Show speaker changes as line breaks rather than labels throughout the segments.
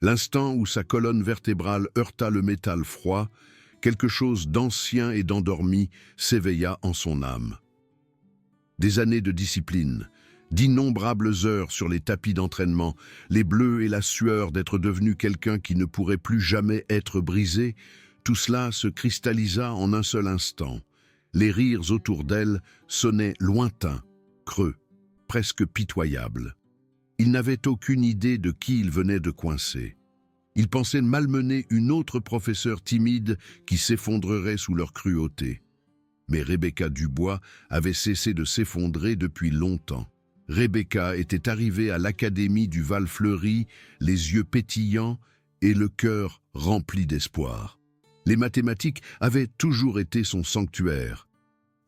L'instant où sa colonne vertébrale heurta le métal froid, quelque chose d'ancien et d'endormi s'éveilla en son âme. Des années de discipline, d'innombrables heures sur les tapis d'entraînement, les bleus et la sueur d'être devenu quelqu'un qui ne pourrait plus jamais être brisé, tout cela se cristallisa en un seul instant. Les rires autour d'elle sonnaient lointains, creux, presque pitoyables. Il n'avait aucune idée de qui il venait de coincer. Il pensait malmener une autre professeure timide qui s'effondrerait sous leur cruauté. Mais Rebecca Dubois avait cessé de s'effondrer depuis longtemps. Rebecca était arrivée à l'Académie du Val-Fleuri, les yeux pétillants et le cœur rempli d'espoir. Les mathématiques avaient toujours été son sanctuaire.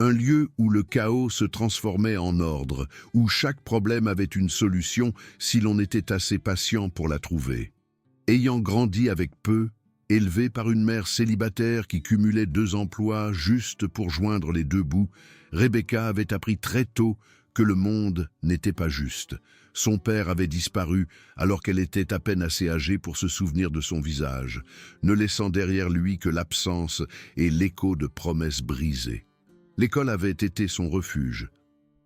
Un lieu où le chaos se transformait en ordre, où chaque problème avait une solution si l'on était assez patient pour la trouver. Ayant grandi avec peu, élevée par une mère célibataire qui cumulait 2 emplois juste pour joindre les 2 bouts, Rebecca avait appris très tôt que le monde n'était pas juste. Son père avait disparu alors qu'elle était à peine assez âgée pour se souvenir de son visage, ne laissant derrière lui que l'absence et l'écho de promesses brisées. L'école avait été son refuge.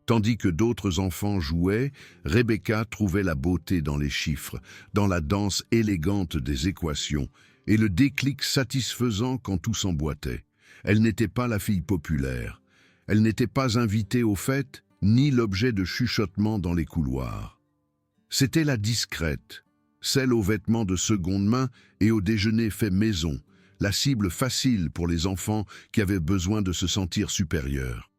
Tandis que d'autres enfants jouaient, Rebecca trouvait la beauté dans les chiffres, dans la danse élégante des équations, et le déclic satisfaisant quand tout s'emboîtait. Elle n'était pas la fille populaire. Elle n'était pas invitée aux fêtes, ni l'objet de chuchotements dans les couloirs. C'était la discrète, celle aux vêtements de seconde main et au déjeuner fait maison, la cible facile pour les enfants qui avaient besoin de se sentir supérieurs.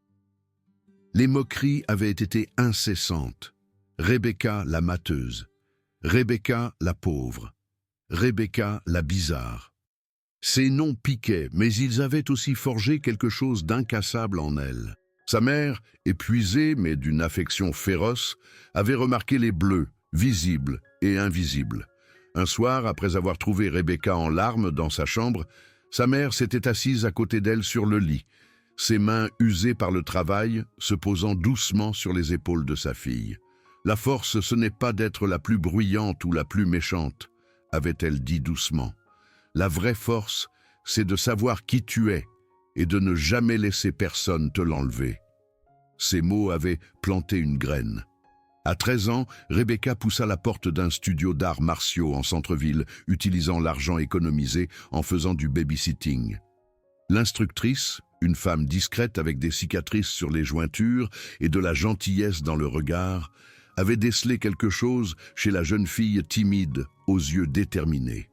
Les moqueries avaient été incessantes. Rebecca la mateuse, Rebecca la pauvre, Rebecca la bizarre. Ces noms piquaient, mais ils avaient aussi forgé quelque chose d'incassable en elle. Sa mère, épuisée mais d'une affection féroce, avait remarqué les bleus, visibles et invisibles. Un soir, après avoir trouvé Rebecca en larmes dans sa chambre, sa mère s'était assise à côté d'elle sur le lit, ses mains usées par le travail se posant doucement sur les épaules de sa fille. « La force, ce n'est pas d'être la plus bruyante ou la plus méchante », avait-elle dit doucement. « La vraie force, c'est de savoir qui tu es et de ne jamais laisser personne te l'enlever. » Ces mots avaient planté une graine. À 13 ans, Rebecca poussa la porte d'un studio d'arts martiaux en centre-ville, utilisant l'argent économisé en faisant du babysitting. L'instructrice, une femme discrète avec des cicatrices sur les jointures et de la gentillesse dans le regard, avait décelé quelque chose chez la jeune fille timide, aux yeux déterminés.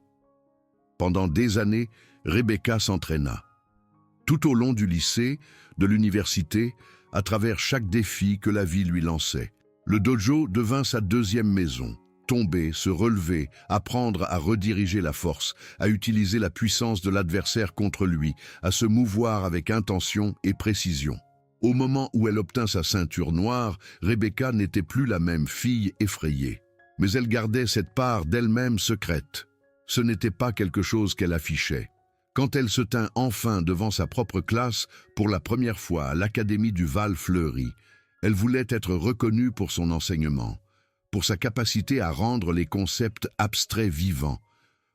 Pendant des années, Rebecca s'entraîna. Tout au long du lycée, de l'université, à travers chaque défi que la vie lui lançait, le dojo devint sa deuxième maison. Tomber, se relever, apprendre à rediriger la force, à utiliser la puissance de l'adversaire contre lui, à se mouvoir avec intention et précision. Au moment où elle obtint sa ceinture noire, Rebecca n'était plus la même fille effrayée. Mais elle gardait cette part d'elle-même secrète. Ce n'était pas quelque chose qu'elle affichait. Quand elle se tint enfin devant sa propre classe, pour la première fois à l'Académie du Val-Fleuri, elle voulait être reconnue pour son enseignement, pour sa capacité à rendre les concepts abstraits vivants,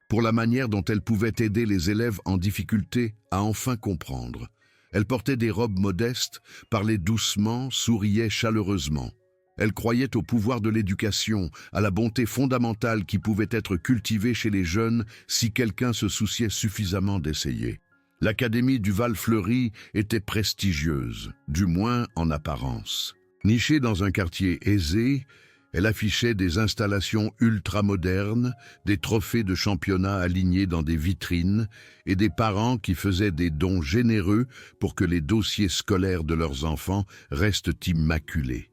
pour la manière dont elle pouvait aider les élèves en difficulté à enfin comprendre. Elle portait des robes modestes, parlait doucement, souriait chaleureusement. Elle croyait au pouvoir de l'éducation, à la bonté fondamentale qui pouvait être cultivée chez les jeunes si quelqu'un se souciait suffisamment d'essayer. L'Académie du Val-Fleuri était prestigieuse, du moins en apparence. Nichée dans un quartier aisé, elle affichait des installations ultramodernes, des trophées de championnat alignés dans des vitrines et des parents qui faisaient des dons généreux pour que les dossiers scolaires de leurs enfants restent immaculés.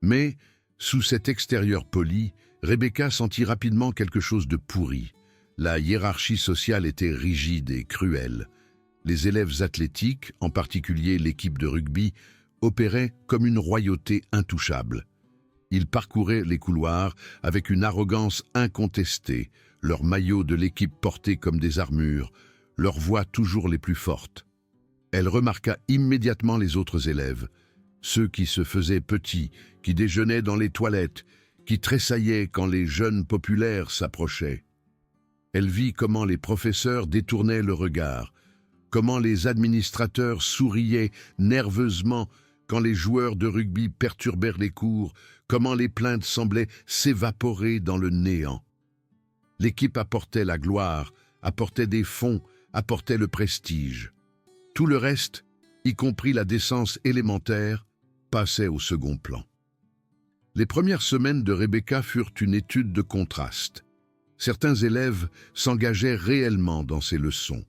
Mais, sous cet extérieur poli, Rebecca sentit rapidement quelque chose de pourri. La hiérarchie sociale était rigide et cruelle. Les élèves athlétiques, en particulier l'équipe de rugby, opéraient comme une royauté intouchable. Ils parcouraient les couloirs avec une arrogance incontestée, leurs maillots de l'équipe portés comme des armures, leurs voix toujours les plus fortes. Elle remarqua immédiatement les autres élèves, ceux qui se faisaient petits, qui déjeunaient dans les toilettes, qui tressaillaient quand les jeunes populaires s'approchaient. Elle vit comment les professeurs détournaient le regard, comment les administrateurs souriaient nerveusement quand les joueurs de rugby perturbèrent les cours, comment les plaintes semblaient s'évaporer dans le néant. L'équipe apportait la gloire, apportait des fonds, apportait le prestige. Tout le reste, y compris la décence élémentaire, passait au second plan. Les premières semaines de Rebecca furent une étude de contraste. Certains élèves s'engageaient réellement dans ces leçons.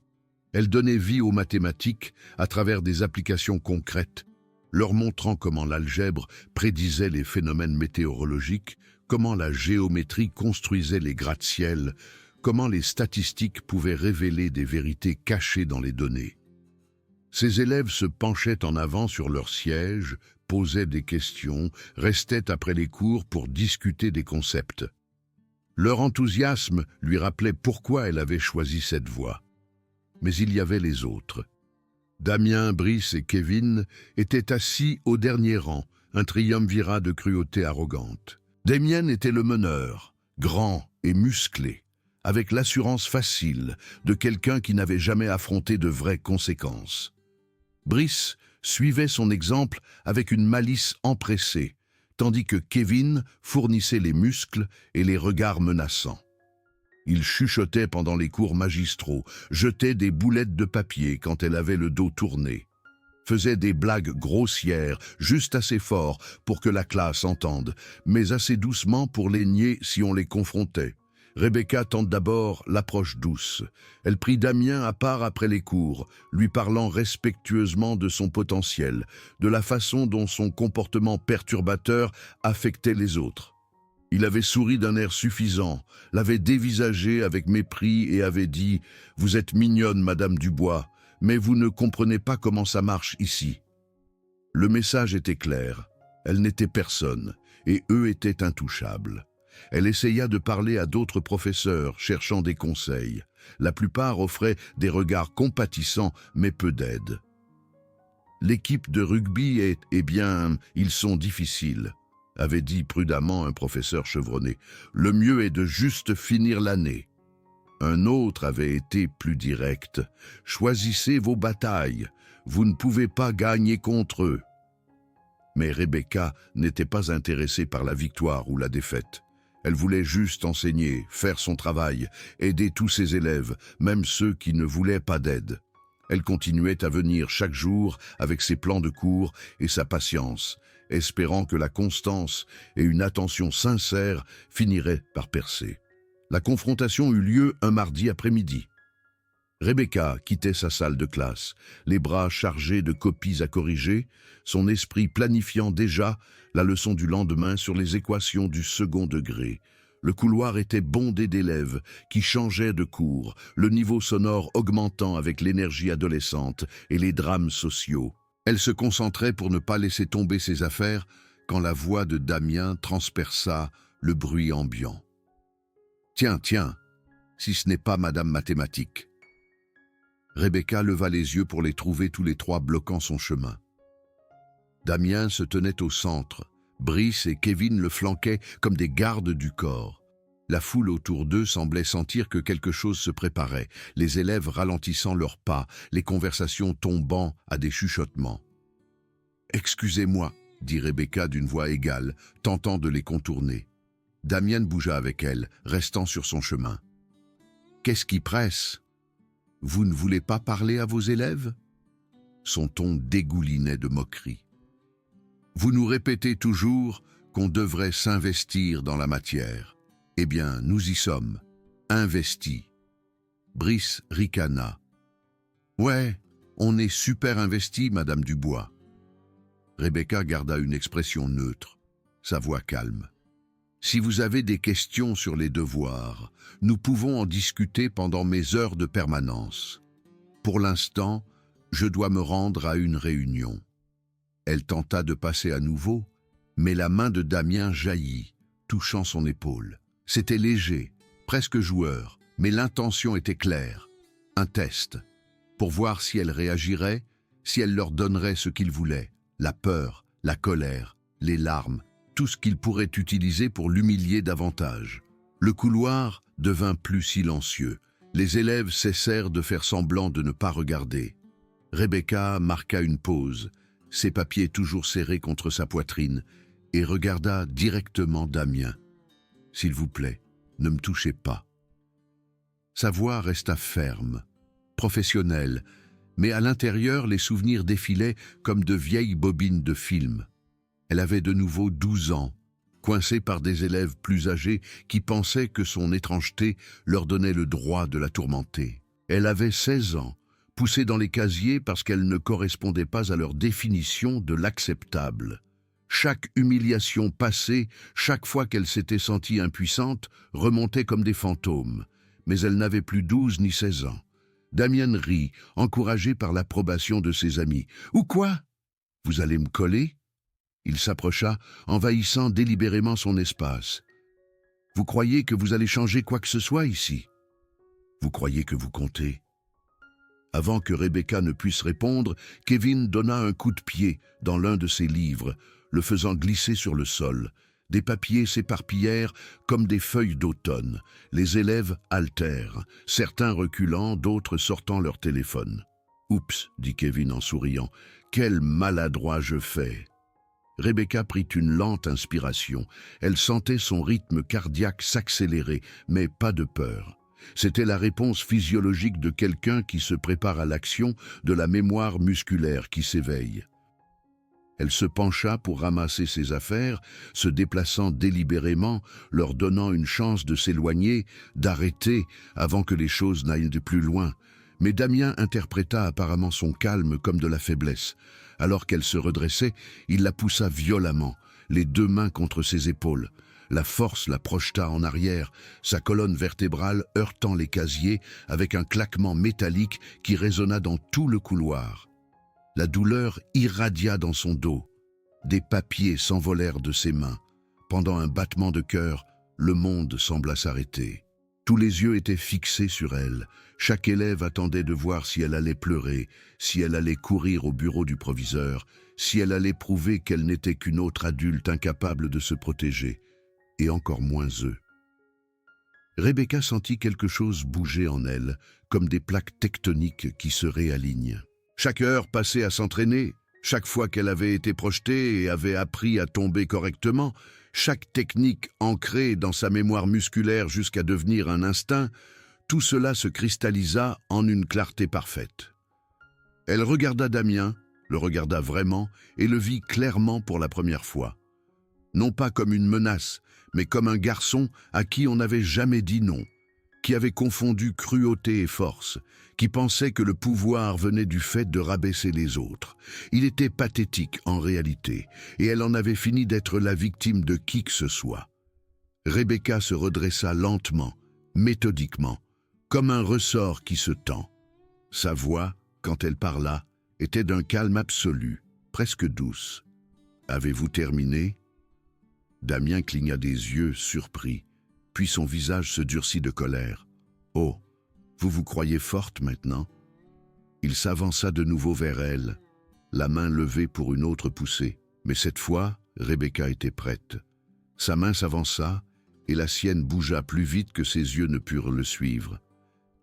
Elle donnait vie aux mathématiques à travers des applications concrètes, leur montrant comment l'algèbre prédisait les phénomènes météorologiques, comment la géométrie construisait les gratte-ciels, comment les statistiques pouvaient révéler des vérités cachées dans les données. Ces élèves se penchaient en avant sur leur siège, posaient des questions, restaient après les cours pour discuter des concepts. Leur enthousiasme lui rappelait pourquoi elle avait choisi cette voie. Mais il y avait les autres. Damien, Brice et Kevin étaient assis au dernier rang, un triumvirat de cruauté arrogante. Damien était le meneur, grand et musclé, avec l'assurance facile de quelqu'un qui n'avait jamais affronté de vraies conséquences. Brice suivait son exemple avec une malice empressée, tandis que Kevin fournissait les muscles et les regards menaçants. Il chuchotait pendant les cours magistraux, jetait des boulettes de papier quand elle avait le dos tourné, faisait des blagues grossières, juste assez fort pour que la classe entende, mais assez doucement pour les nier si on les confrontait. Rebecca tente d'abord l'approche douce. Elle prit Damien à part après les cours, lui parlant respectueusement de son potentiel, de la façon dont son comportement perturbateur affectait les autres. Il avait souri d'un air suffisant, l'avait dévisagé avec mépris et avait dit « Vous êtes mignonne, Madame Dubois, mais vous ne comprenez pas comment ça marche ici. » Le message était clair, elle n'était personne, et eux étaient intouchables. Elle essaya de parler à d'autres professeurs, cherchant des conseils. La plupart offraient des regards compatissants, mais peu d'aide. L'équipe de rugby est, ils sont difficiles, avait dit prudemment un professeur chevronné. Le mieux est de juste finir l'année. Un autre avait été plus direct. Choisissez vos batailles. Vous ne pouvez pas gagner contre eux. Mais Rebecca n'était pas intéressée par la victoire ou la défaite. Elle voulait juste enseigner, faire son travail, aider tous ses élèves, même ceux qui ne voulaient pas d'aide. Elle continuait à venir chaque jour avec ses plans de cours et sa patience, espérant que la constance et une attention sincère finiraient par percer. La confrontation eut lieu un mardi après-midi. Rebecca quittait sa salle de classe, les bras chargés de copies à corriger, son esprit planifiant déjà la leçon du lendemain sur les équations du second degré. Le couloir était bondé d'élèves qui changeaient de cours, le niveau sonore augmentant avec l'énergie adolescente et les drames sociaux. Elle se concentrait pour ne pas laisser tomber ses affaires quand la voix de Damien transperça le bruit ambiant. « Tiens, si ce n'est pas Madame Mathématique. » Rebecca leva les yeux pour les trouver tous les trois bloquant son chemin. Damien se tenait au centre, Brice et Kevin le flanquaient comme des gardes du corps. La foule autour d'eux semblait sentir que quelque chose se préparait, les élèves ralentissant leurs pas, les conversations tombant à des chuchotements. « Excusez-moi, » dit Rebecca d'une voix égale, tentant de les contourner. Damien bougea avec elle, restant sur son chemin. « Qu'est-ce qui presse ? Vous ne voulez pas parler à vos élèves ?» Son ton dégoulinait de moquerie. « Vous nous répétez toujours qu'on devrait s'investir dans la matière. Eh bien, nous y sommes, investis. » Brice ricana. « Ouais, on est super investis, Madame Dubois. » Rebecca garda une expression neutre, sa voix calme. « Si vous avez des questions sur les devoirs, nous pouvons en discuter pendant mes heures de permanence. Pour l'instant, je dois me rendre à une réunion. » Elle tenta de passer à nouveau, mais la main de Damien jaillit, touchant son épaule. C'était léger, presque joueur, mais l'intention était claire. Un test, pour voir si elle réagirait, si elle leur donnerait ce qu'ils voulaient, la peur, la colère, les larmes, tout ce qu'ils pourraient utiliser pour l'humilier davantage. Le couloir devint plus silencieux. Les élèves cessèrent de faire semblant de ne pas regarder. Rebecca marqua une pause, ses papiers toujours serrés contre sa poitrine, et regarda directement Damien. « S'il vous plaît, ne me touchez pas. » Sa voix resta ferme, professionnelle, mais à l'intérieur, les souvenirs défilaient comme de vieilles bobines de film. Elle avait de nouveau 12 ans, coincée par des élèves plus âgés qui pensaient que son étrangeté leur donnait le droit de la tourmenter. Elle avait 16 ans, poussée dans les casiers parce qu'elle ne correspondait pas à leur définition de l'acceptable. Chaque humiliation passée, chaque fois qu'elle s'était sentie impuissante, remontait comme des fantômes. Mais elle n'avait plus 12 ni 16 ans. Damien rit, encouragé par l'approbation de ses amis. « Ou quoi? Vous allez me coller ?» Il s'approcha, envahissant délibérément son espace. « Vous croyez que vous allez changer quoi que ce soit ici? Vous croyez que vous comptez ?» Avant que Rebecca ne puisse répondre, Kevin donna un coup de pied dans l'un de ses livres, le faisant glisser sur le sol. Des papiers s'éparpillèrent comme des feuilles d'automne. Les élèves haltèrent, certains reculant, d'autres sortant leur téléphone. « Oups » dit Kevin en souriant, « quel maladroit je fais !» Rebecca prit une lente inspiration. Elle sentait son rythme cardiaque s'accélérer, mais pas de peur. C'était la réponse physiologique de quelqu'un qui se prépare à l'action, de la mémoire musculaire qui s'éveille. Elle se pencha pour ramasser ses affaires, se déplaçant délibérément, leur donnant une chance de s'éloigner, d'arrêter, avant que les choses n'aillent de plus loin. Mais Damien interpréta apparemment son calme comme de la faiblesse. Alors qu'elle se redressait, il la poussa violemment, les deux mains contre ses épaules. La force la projeta en arrière, sa colonne vertébrale heurtant les casiers avec un claquement métallique qui résonna dans tout le couloir. La douleur irradia dans son dos. Des papiers s'envolèrent de ses mains. Pendant un battement de cœur, le monde sembla s'arrêter. Tous les yeux étaient fixés sur elle. Chaque élève attendait de voir si elle allait pleurer, si elle allait courir au bureau du proviseur, si elle allait prouver qu'elle n'était qu'une autre adulte incapable de se protéger, et encore moins eux. Rebecca sentit quelque chose bouger en elle, comme des plaques tectoniques qui se réalignent. Chaque heure passée à s'entraîner, chaque fois qu'elle avait été projetée et avait appris à tomber correctement, chaque technique ancrée dans sa mémoire musculaire jusqu'à devenir un instinct, tout cela se cristallisa en une clarté parfaite. Elle regarda Damien, le regarda vraiment et le vit clairement pour la première fois. Non pas comme une menace, mais comme un garçon à qui on n'avait jamais dit non, qui avait confondu cruauté et force, qui pensait que le pouvoir venait du fait de rabaisser les autres. Il était pathétique en réalité, et elle en avait fini d'être la victime de qui que ce soit. Rebecca se redressa lentement, méthodiquement, comme un ressort qui se tend. Sa voix, quand elle parla, était d'un calme absolu, presque douce. « Avez-vous terminé ?» Damien cligna des yeux, surpris, puis son visage se durcit de colère. « Oh, vous vous croyez forte maintenant ?» Il s'avança de nouveau vers elle, la main levée pour une autre poussée. Mais cette fois, Rebecca était prête. Sa main s'avança, et la sienne bougea plus vite que ses yeux ne purent le suivre.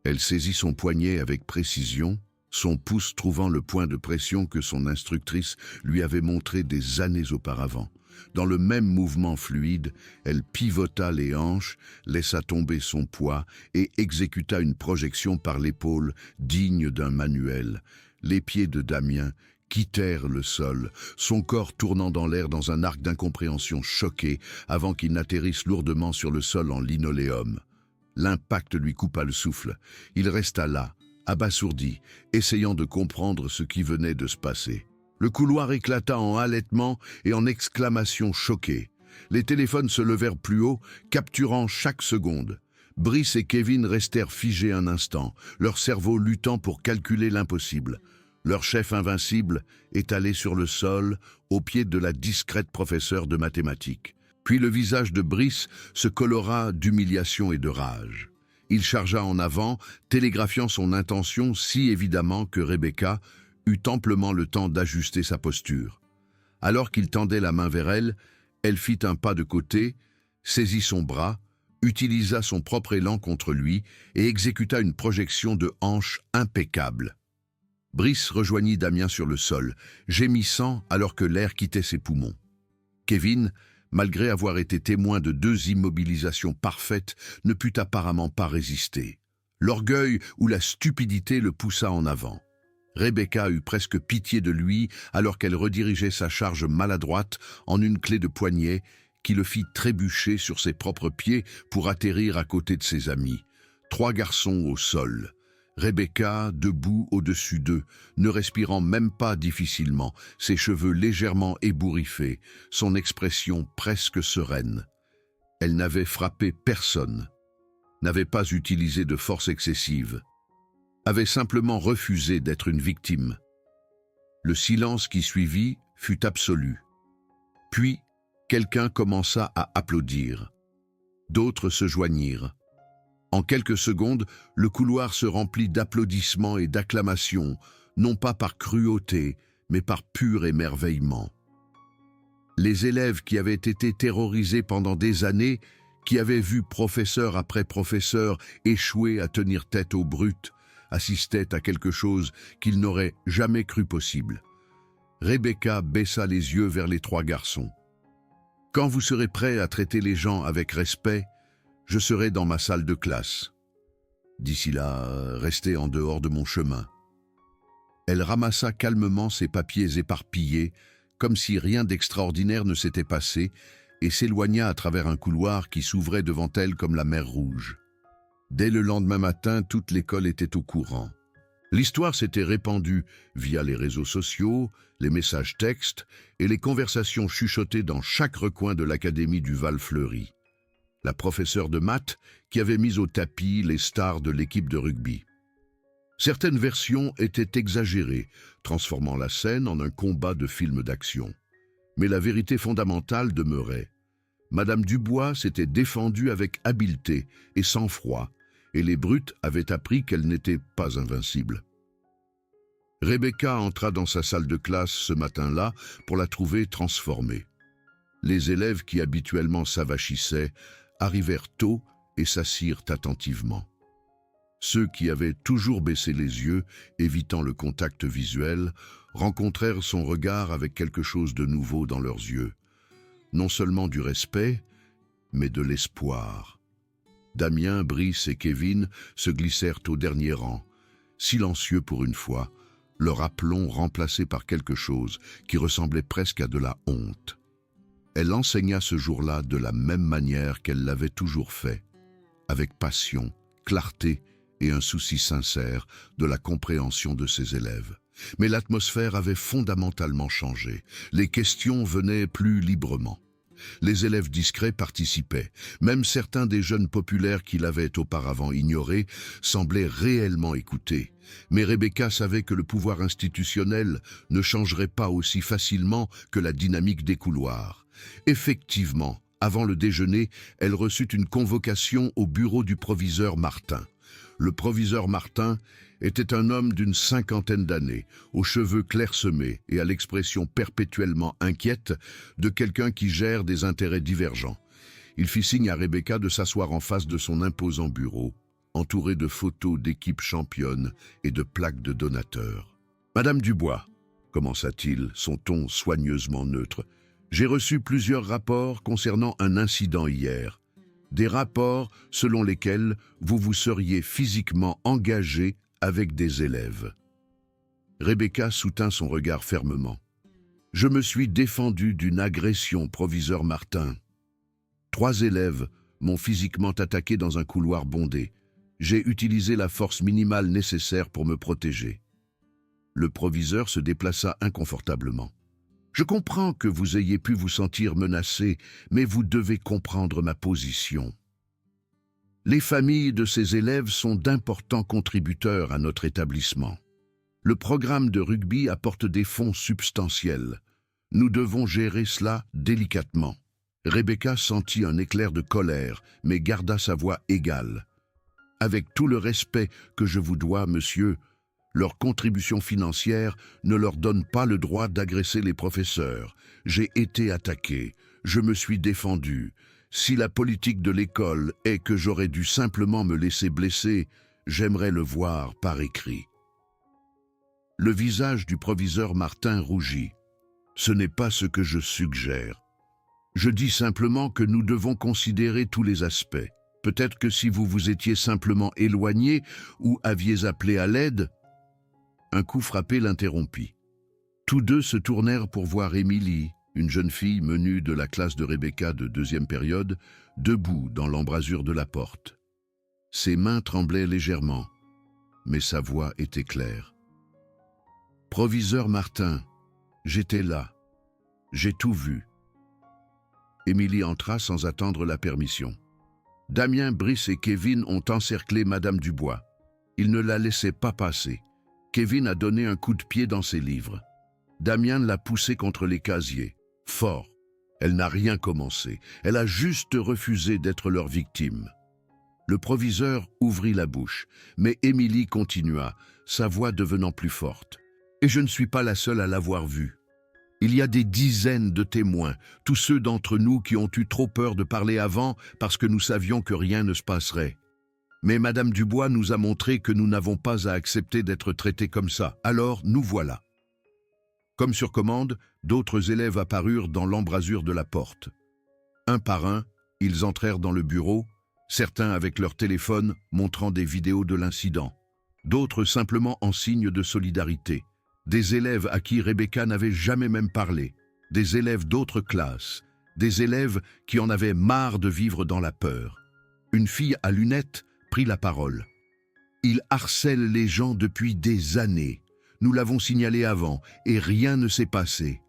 Elle saisit son poignet avec précision, son pouce trouvant le point de pression que son instructrice lui avait montré des années auparavant. Dans le même mouvement fluide, elle pivota les hanches, laissa tomber son poids et exécuta une projection par l'épaule digne d'un manuel. Les pieds de Damien quittèrent le sol, son corps tournant dans l'air dans un arc d'incompréhension choqué avant qu'il n'atterrisse lourdement sur le sol en linoléum. L'impact lui coupa le souffle. Il resta là, abasourdi, essayant de comprendre ce qui venait de se passer. Le couloir éclata en halètements et en exclamations choquées. Les téléphones se levèrent plus haut, capturant chaque seconde. Brice et Kevin restèrent figés un instant, leur cerveau luttant pour calculer l'impossible. Leur chef invincible étalé sur le sol, au pied de la discrète professeure de mathématiques. Puis le visage de Brice se colora d'humiliation et de rage. Il chargea en avant, télégraphiant son intention si évidemment que Rebecca eut amplement le temps d'ajuster sa posture. Alors qu'il tendait la main vers elle, elle fit un pas de côté, saisit son bras, utilisa son propre élan contre lui et exécuta une projection de hanche impeccable. Brice rejoignit Damien sur le sol, gémissant alors que l'air quittait ses poumons. Kevin, malgré avoir été témoin de 2 immobilisations parfaites, ne put apparemment pas résister. L'orgueil ou la stupidité le poussa en avant. Rebecca eut presque pitié de lui alors qu'elle redirigeait sa charge maladroite en une clé de poignet qui le fit trébucher sur ses propres pieds pour atterrir à côté de ses amis. 3 garçons au sol. Rebecca, debout au-dessus d'eux, ne respirant même pas difficilement, ses cheveux légèrement ébouriffés, son expression presque sereine. Elle n'avait frappé personne, n'avait pas utilisé de force excessive, avait simplement refusé d'être une victime. Le silence qui suivit fut absolu. Puis, quelqu'un commença à applaudir. D'autres se joignirent. En quelques secondes, le couloir se remplit d'applaudissements et d'acclamations, non pas par cruauté, mais par pur émerveillement. Les élèves qui avaient été terrorisés pendant des années, qui avaient vu professeur après professeur échouer à tenir tête aux brutes, assistaient à quelque chose qu'ils n'auraient jamais cru possible. Rebecca baissa les yeux vers les 3 garçons. « Quand vous serez prêts à traiter les gens avec respect, je serai dans ma salle de classe. D'ici là, restez en dehors de mon chemin. » Elle ramassa calmement ses papiers éparpillés, comme si rien d'extraordinaire ne s'était passé, et s'éloigna à travers un couloir qui s'ouvrait devant elle comme la mer Rouge. Dès le lendemain matin, toute l'école était au courant. L'histoire s'était répandue via les réseaux sociaux, les messages textes et les conversations chuchotées dans chaque recoin de l'académie du Val-Fleury. La professeure de maths qui avait mis au tapis les stars de l'équipe de rugby. Certaines versions étaient exagérées, transformant la scène en un combat de film d'action. Mais la vérité fondamentale demeurait. Madame Dubois s'était défendue avec habileté et sang-froid, et les brutes avaient appris qu'elle n'était pas invincible. Rebecca entra dans sa salle de classe ce matin-là pour la trouver transformée. Les élèves qui habituellement s'avachissaient arrivèrent tôt et s'assirent attentivement. Ceux qui avaient toujours baissé les yeux, évitant le contact visuel, rencontrèrent son regard avec quelque chose de nouveau dans leurs yeux. Non seulement du respect, mais de l'espoir. Damien, Brice et Kevin se glissèrent au dernier rang, silencieux pour une fois, leur aplomb remplacé par quelque chose qui ressemblait presque à de la honte. Elle enseigna ce jour-là de la même manière qu'elle l'avait toujours fait, avec passion, clarté et un souci sincère de la compréhension de ses élèves. Mais l'atmosphère avait fondamentalement changé. Les questions venaient plus librement. Les élèves discrets participaient. Même certains des jeunes populaires qui l'avaient auparavant ignoré semblaient réellement écouter. Mais Rebecca savait que le pouvoir institutionnel ne changerait pas aussi facilement que la dynamique des couloirs. Effectivement, avant le déjeuner, elle reçut une convocation au bureau du proviseur Martin. Le proviseur Martin était un homme d'une 50aine d'années, aux cheveux clairsemés et à l'expression perpétuellement inquiète de quelqu'un qui gère des intérêts divergents. Il fit signe à Rebecca de s'asseoir en face de son imposant bureau, entouré de photos d'équipes championnes et de plaques de donateurs. « Madame Dubois, commença-t-il, son ton soigneusement neutre, j'ai reçu plusieurs rapports concernant un incident hier. Des rapports selon lesquels vous vous seriez physiquement engagé avec des élèves. » Rebecca soutint son regard fermement. « Je me suis défendu d'une agression, proviseur Martin. 3 élèves m'ont physiquement attaqué dans un couloir bondé. J'ai utilisé la force minimale nécessaire pour me protéger. » Le proviseur se déplaça inconfortablement. « Je comprends que vous ayez pu vous sentir menacé, mais vous devez comprendre ma position. Les familles de ces élèves sont d'importants contributeurs à notre établissement. Le programme de rugby apporte des fonds substantiels. Nous devons gérer cela délicatement. » Rebecca sentit un éclair de colère, mais garda sa voix égale. « Avec tout le respect que je vous dois, monsieur, leur contribution financière ne leur donne pas le droit d'agresser les professeurs. J'ai été attaqué, je me suis défendu. Si la politique de l'école est que j'aurais dû simplement me laisser blesser, j'aimerais le voir par écrit. » Le visage du proviseur Martin rougit. « Ce n'est pas ce que je suggère. Je dis simplement que nous devons considérer tous les aspects. Peut-être que si vous vous étiez simplement éloigné ou aviez appelé à l'aide... » Un coup frappé l'interrompit. Tous deux se tournèrent pour voir Émilie, une jeune fille menue de la classe de Rebecca de 2e période, debout dans l'embrasure de la porte. Ses mains tremblaient légèrement, mais sa voix était claire. « Proviseur Martin, j'étais là. J'ai tout vu. » Émilie entra sans attendre la permission. Damien, Brice et Kevin ont encerclé Madame Dubois. Ils ne la laissaient pas passer. Kevin a donné un coup de pied dans ses livres. Damien l'a poussée contre les casiers. Fort. Elle n'a rien commencé. Elle a juste refusé d'être leur victime. Le proviseur ouvrit la bouche, mais Émilie continua, sa voix devenant plus forte. Et je ne suis pas la seule à l'avoir vue. Il y a des dizaines de témoins, tous ceux d'entre nous qui ont eu trop peur de parler avant parce que nous savions que rien ne se passerait. Mais Madame Dubois nous a montré que nous n'avons pas à accepter d'être traités comme ça. Alors, nous voilà. Comme sur commande, d'autres élèves apparurent dans l'embrasure de la porte. Un par un, ils entrèrent dans le bureau, certains avec leur téléphone montrant des vidéos de l'incident, d'autres simplement en signe de solidarité. Des élèves à qui Rebecca n'avait jamais même parlé, des élèves d'autres classes, des élèves qui en avaient marre de vivre dans la peur. Une fille à lunettes prit la parole. « Il harcèle les gens depuis des années. Nous l'avons signalé avant et rien ne s'est passé. »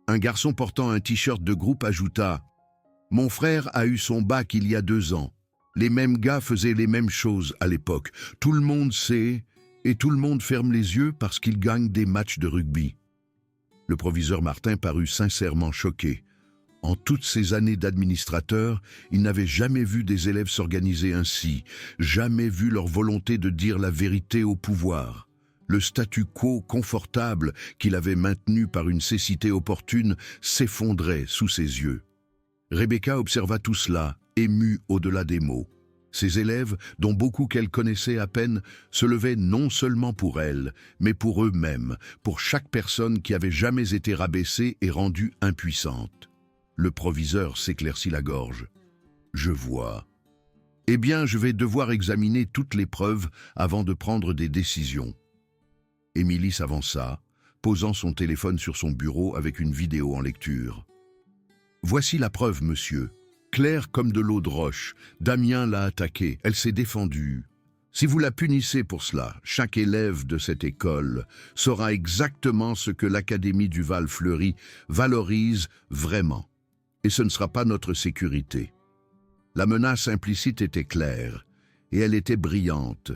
Un garçon portant un t-shirt de groupe ajouta « Mon frère a eu son bac il y a 2 ans. Les mêmes gars faisaient les mêmes choses à l'époque. Tout le monde sait et tout le monde ferme les yeux parce qu'ils gagnent des matchs de rugby. » Le proviseur Martin parut sincèrement choqué. En toutes ces années d'administrateur, il n'avait jamais vu des élèves s'organiser ainsi, jamais vu leur volonté de dire la vérité au pouvoir. Le statu quo confortable qu'il avait maintenu par une cécité opportune s'effondrait sous ses yeux. Rebecca observa tout cela, émue au-delà des mots. Ses élèves, dont beaucoup qu'elle connaissait à peine, se levaient non seulement pour elle, mais pour eux-mêmes, pour chaque personne qui avait jamais été rabaissée et rendue impuissante. Le proviseur s'éclaircit la gorge. « Je vois. Eh bien, je vais devoir examiner toutes les preuves avant de prendre des décisions. » Émilie s'avança, posant son téléphone sur son bureau avec une vidéo en lecture. « Voici la preuve, monsieur. Claire comme de l'eau de roche. Damien l'a attaquée. Elle s'est défendue. Si vous la punissez pour cela, chaque élève de cette école saura exactement ce que l'Académie du Val-Fleury valorise vraiment. Et ce ne sera pas notre sécurité. » La menace implicite était claire, et elle était brillante.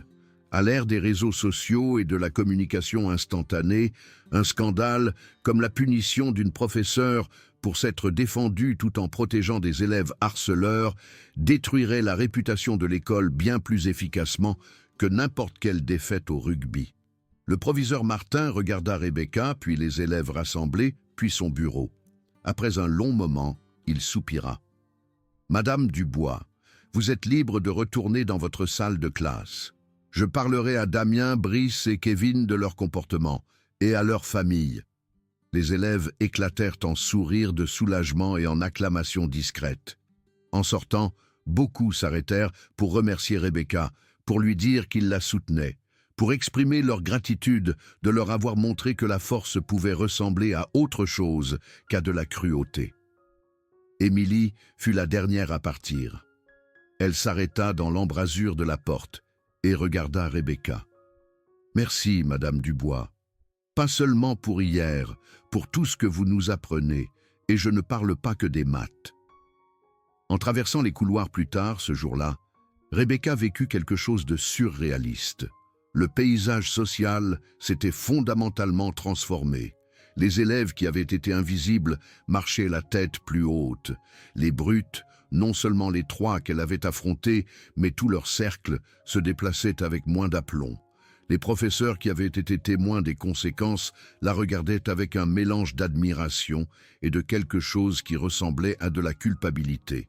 À l'ère des réseaux sociaux et de la communication instantanée, un scandale, comme la punition d'une professeure pour s'être défendue tout en protégeant des élèves harceleurs, détruirait la réputation de l'école bien plus efficacement que n'importe quelle défaite au rugby. Le proviseur Martin regarda Rebecca, puis les élèves rassemblés, puis son bureau. Après un long moment, il soupira. « Madame Dubois, vous êtes libre de retourner dans votre salle de classe. Je parlerai à Damien, Brice et Kevin de leur comportement, et à leur famille. » Les élèves éclatèrent en sourires de soulagement et en acclamations discrètes. En sortant, beaucoup s'arrêtèrent pour remercier Rebecca, pour lui dire qu'ils la soutenaient, pour exprimer leur gratitude de leur avoir montré que la force pouvait ressembler à autre chose qu'à de la cruauté. Émilie fut la dernière à partir. Elle s'arrêta dans l'embrasure de la porte et regarda Rebecca. « Merci, Madame Dubois. Pas seulement pour hier, pour tout ce que vous nous apprenez, et je ne parle pas que des maths. » En traversant les couloirs plus tard, ce jour-là, Rebecca vécut quelque chose de surréaliste. Le paysage social s'était fondamentalement transformé. Les élèves qui avaient été invisibles marchaient la tête plus haute. Les brutes, non seulement les 3 qu'elle avait affrontés, mais tout leur cercle, se déplaçaient avec moins d'aplomb. Les professeurs qui avaient été témoins des conséquences la regardaient avec un mélange d'admiration et de quelque chose qui ressemblait à de la culpabilité.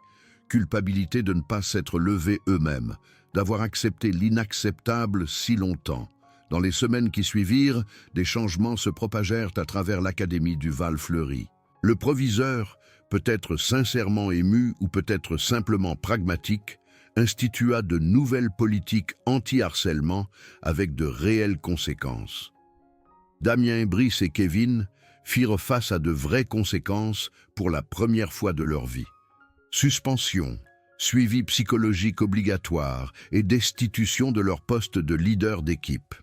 culpabilité de ne pas s'être levés eux-mêmes, d'avoir accepté l'inacceptable si longtemps. Dans les semaines qui suivirent, des changements se propagèrent à travers l'Académie du Val-Fleury. Le proviseur, peut-être sincèrement ému ou peut-être simplement pragmatique, institua de nouvelles politiques anti-harcèlement avec de réelles conséquences. Damien, Brice et Kevin firent face à de vraies conséquences pour la première fois de leur vie. Suspension, suivi psychologique obligatoire et destitution de leur poste de leader d'équipe.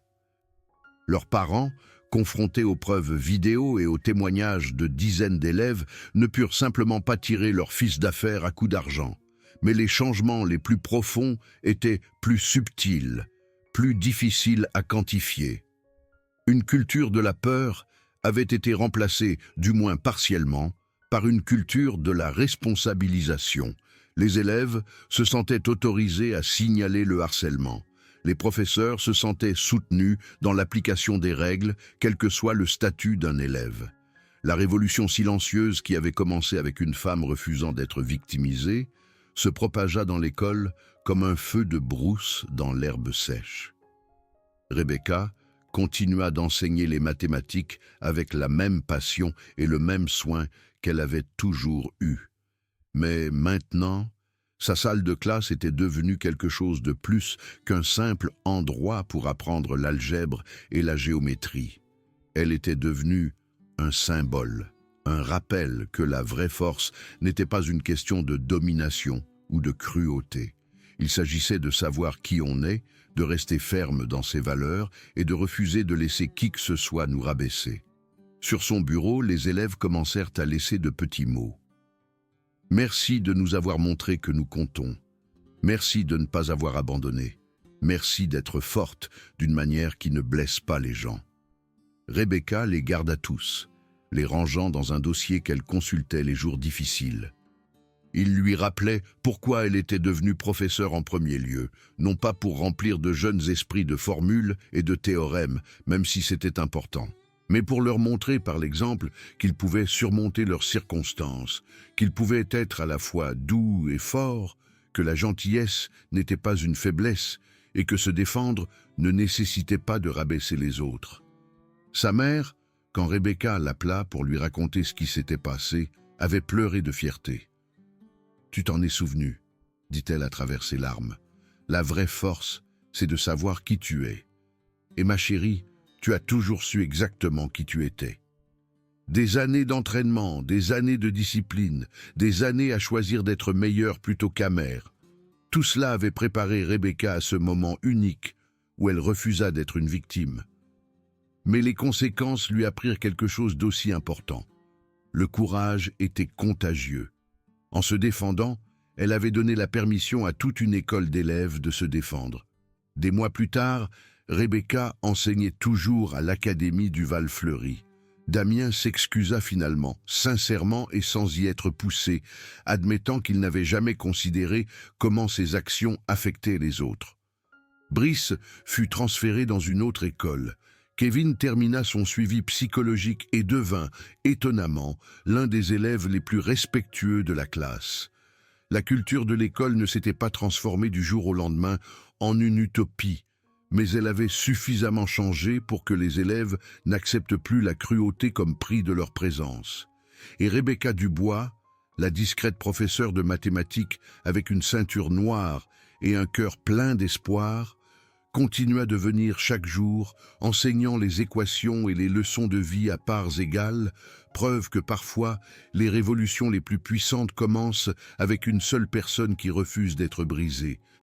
Leurs parents, confrontés aux preuves vidéo et aux témoignages de dizaines d'élèves, ne purent simplement pas tirer leur fils d'affaires à coups d'argent. Mais les changements les plus profonds étaient plus subtils, plus difficiles à quantifier. Une culture de la peur avait été remplacée, du moins partiellement, par une culture de la responsabilisation. Les élèves se sentaient autorisés à signaler le harcèlement. Les professeurs se sentaient soutenus dans l'application des règles, quel que soit le statut d'un élève. La révolution silencieuse qui avait commencé avec une femme refusant d'être victimisée se propagea dans l'école comme un feu de brousse dans l'herbe sèche. Rebecca continua d'enseigner les mathématiques avec la même passion et le même soin qu'elle avait toujours eu. Mais maintenant, sa salle de classe était devenue quelque chose de plus qu'un simple endroit pour apprendre l'algèbre et la géométrie. Elle était devenue un symbole, un rappel que la vraie force n'était pas une question de domination ou de cruauté. Il s'agissait de savoir qui on est, de rester ferme dans ses valeurs et de refuser de laisser qui que ce soit nous rabaisser. Sur son bureau, les élèves commencèrent à laisser de petits mots. « Merci de nous avoir montré que nous comptons. Merci de ne pas avoir abandonné. Merci d'être forte d'une manière qui ne blesse pas les gens. » Rebecca les garda tous, les rangeant dans un dossier qu'elle consultait les jours difficiles. Il lui rappelait pourquoi elle était devenue professeure en premier lieu, non pas pour remplir de jeunes esprits de formules et de théorèmes, même si c'était important, mais pour leur montrer par l'exemple qu'ils pouvaient surmonter leurs circonstances, qu'ils pouvaient être à la fois doux et forts, que la gentillesse n'était pas une faiblesse et que se défendre ne nécessitait pas de rabaisser les autres. Sa mère, quand Rebecca l'appela pour lui raconter ce qui s'était passé, avait pleuré de fierté. « Tu t'en es souvenu, dit-elle à travers ses larmes. La vraie force, c'est de savoir qui tu es. Et ma chérie, tu as toujours su exactement qui tu étais. Des années d'entraînement, des années de discipline, des années à choisir d'être meilleure plutôt qu'amère. Tout cela avait préparé Rebecca à ce moment unique où elle refusa d'être une victime. Mais les conséquences lui apprirent quelque chose d'aussi important. Le courage était contagieux. En se défendant, elle avait donné la permission à toute une école d'élèves de se défendre. Des mois plus tard, Rebecca enseignait toujours à l'Académie du Val-Fleury. Damien s'excusa finalement, sincèrement et sans y être poussé, admettant qu'il n'avait jamais considéré comment ses actions affectaient les autres. Brice fut transféré dans une autre école. Kevin termina son suivi psychologique et devint, étonnamment, l'un des élèves les plus respectueux de la classe. La culture de l'école ne s'était pas transformée du jour au lendemain en une utopie, mais elle avait suffisamment changé pour que les élèves n'acceptent plus la cruauté comme prix de leur présence. Et Rebecca Dubois, la discrète professeure de mathématiques avec une ceinture noire et un cœur plein d'espoir, continua de venir chaque jour, enseignant les équations et les leçons de vie à parts égales, preuve que parfois, les révolutions les plus puissantes commencent avec une seule personne qui refuse d'être brisée.